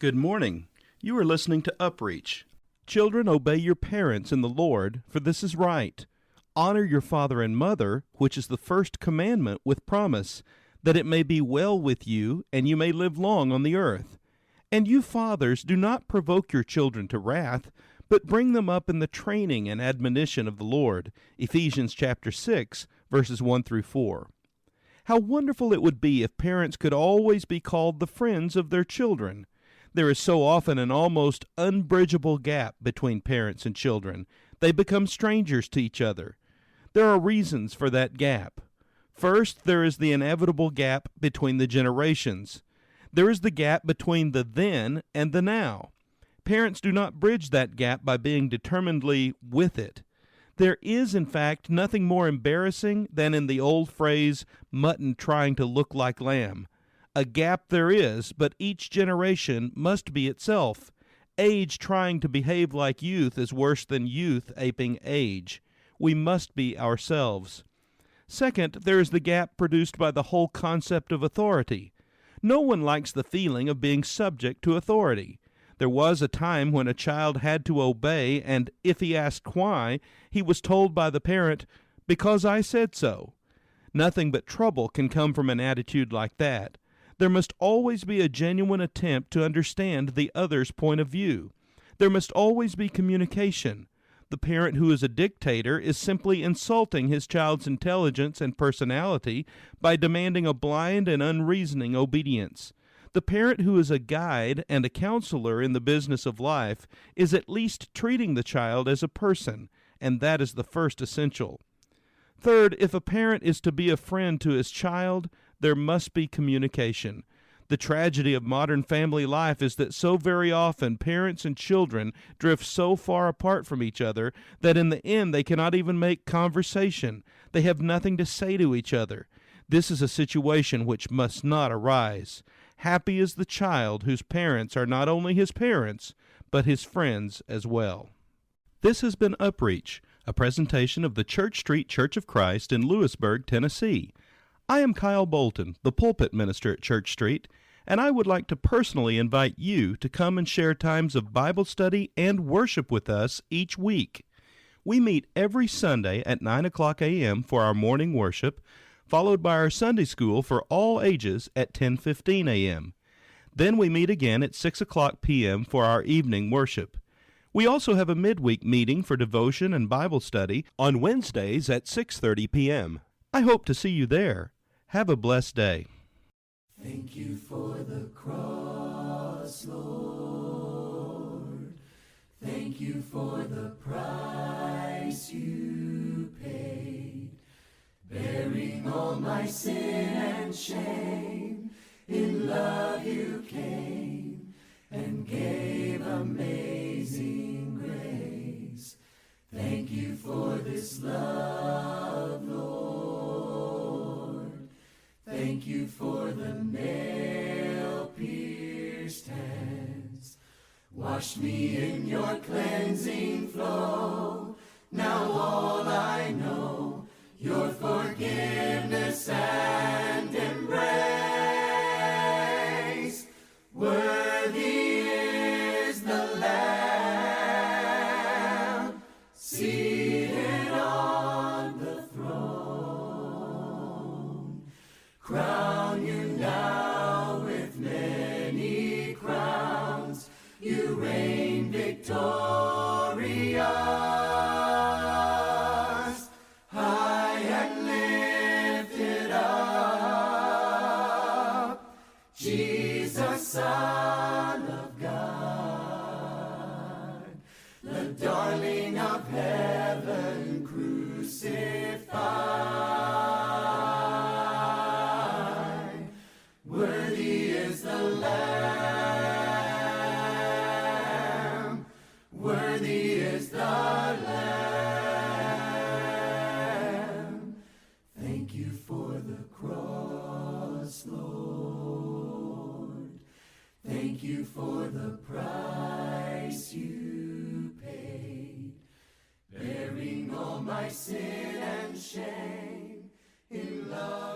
Good morning. You are listening to UpReach. Children, obey your parents in the Lord, for this is right. Honor your father and mother, which is the first commandment with promise, that it may be well with you, and you may live long on the earth. And you fathers, do not provoke your children to wrath, but bring them up in the training and admonition of the Lord. Ephesians chapter 6, verses 1 through 4. How wonderful it would be if parents could always be called the friends of their children. There is so often an almost unbridgeable gap between parents and children. They become strangers to each other. There are reasons for that gap. First, there is the inevitable gap between the generations. There is the gap between the then and the now. Parents do not bridge that gap by being determinedly with it. There is, in fact, nothing more embarrassing than in the old phrase, mutton trying to look like lamb. A gap there is, but each generation must be itself. Age trying to behave like youth is worse than youth aping age. We must be ourselves. Second, there is the gap produced by the whole concept of authority. No one likes the feeling of being subject to authority. There was a time when a child had to obey, and if he asked why, he was told by the parent, "Because I said so." Nothing but trouble can come from an attitude like that. There must always be a genuine attempt to understand the other's point of view. There must always be communication. The parent who is a dictator is simply insulting his child's intelligence and personality by demanding a blind and unreasoning obedience. The parent who is a guide and a counselor in the business of life is at least treating the child as a person, and that is the first essential. Third, if a parent is to be a friend to his child, there must be communication. The tragedy of modern family life is that so very often parents and children drift so far apart from each other that in the end they cannot even make conversation. They have nothing to say to each other. This is a situation which must not arise. Happy is the child whose parents are not only his parents, but his friends as well. This has been UpReach, a presentation of the Church Street Church of Christ in Lewisburg, Tennessee. I am Kyle Bolton, the pulpit minister at Church Street, and I would like to personally invite you to come and share times of Bible study and worship with us each week. We meet every Sunday at 9 o'clock a.m. for our morning worship, followed by our Sunday school for all ages at 10:15 a.m. Then we meet again at 6 o'clock p.m. for our evening worship. We also have a midweek meeting for devotion and Bible study on Wednesdays at 6:30 p.m. I hope to see you there. Have a blessed day. Thank you for the cross, Lord. Thank you for the price you paid, bearing all my sin and shame. In love you came and gave amazing grace. Thank you for this love, Lord. Thank you for the nail-pierced hands. Wash me in your cleansing flow. Now all I know, your forgiveness and embrace. Worthy is the Lamb seated on the throne. Crown you now with many crowns. You reign victorious. High and lifted up, Jesus, Son of God, the darling of heaven crucified. Worthy is the Lamb, worthy is the Lamb. Thank you for the cross, Lord. Thank you for the price you paid, bearing all my sin and shame. In love